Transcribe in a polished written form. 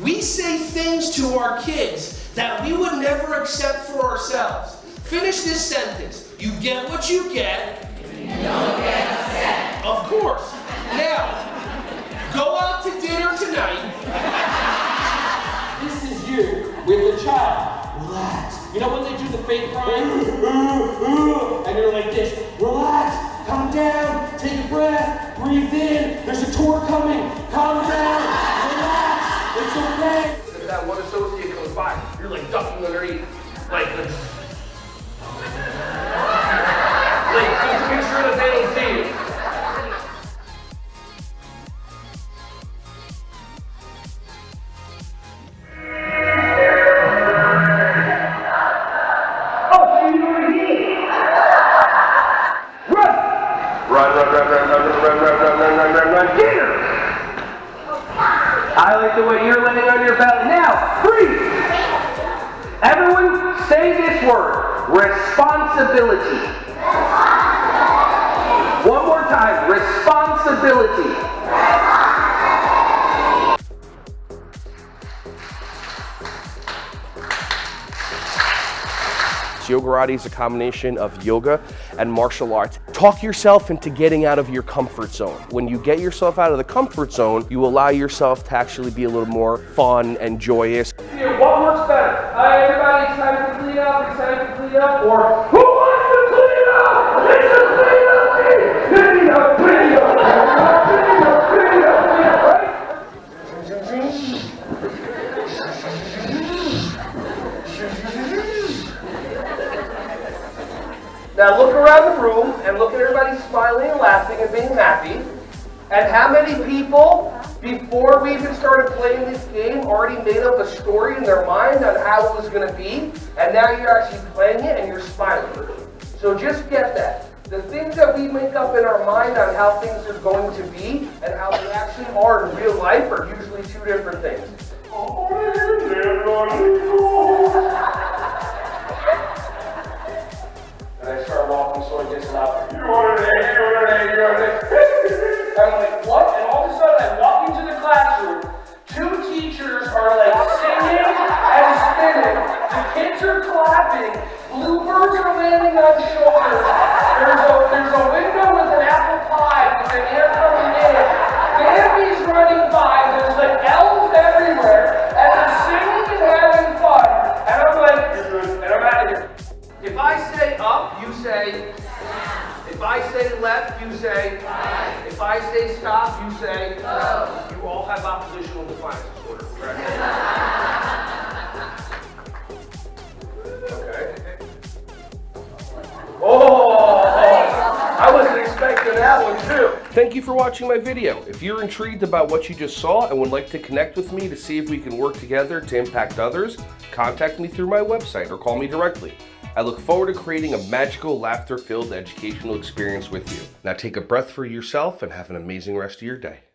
We say things to our kids that we would never accept for ourselves. Finish this sentence. You get what you get. You don't get upset. Of course. Now, go out to dinner tonight. This is you with a child. Relax. You know when they do the fake crying? And you're like this. Relax. Calm down. Take a breath. Breathe in. There's a tour coming. Calm down. Relax. It's okay. If that one associate comes by, you're like ducking underneath. Like just to make sure that they don't see you. Run, dinner! I like the way you're laying on your belly. Now, breathe! Everyone say this word, responsibility. One more time, responsibility. Yogarati is a combination of yoga and martial arts. Talk yourself into getting out of your comfort zone. When you get yourself out of the comfort zone, you allow yourself to actually be a little more fun and joyous. Here, what works better? Everybody excited to clean up, or who wants to clean up? It's a clean up day! Clean up, clean up, clean up, clean up, clean up, right? Now look around the room and look at everybody smiling and laughing and being happy. And how many people, before we even started playing this game, already made up a story in their mind on how it was going to be, and now you're actually playing it and you're smiling. So just get that. The things that we make up in our mind on how things are going to be and how they actually are in real life are usually two different things. And I start walking so it gets louder. I'm like, what? And all of a sudden I walk into the classroom, two teachers are like singing and spinning, the kids are clapping, bluebirds are landing on shoulders, there's a window with an apple pie with an air coming in, Bambi's running by, there's like elves everywhere, and they're singing and having fun, and I'm like, and I'm out of here. If I say up, you say. If I say left, you say. If I say stop, you say. You all have oppositional defiance disorder, correct? Okay. Oh, I wasn't expecting that one too. Thank you for watching my video. If you're intrigued about what you just saw and would like to connect with me to see if we can work together to impact others, contact me through my website or call me directly. I look forward to creating a magical, laughter-filled educational experience with you. Now take a breath for yourself and have an amazing rest of your day.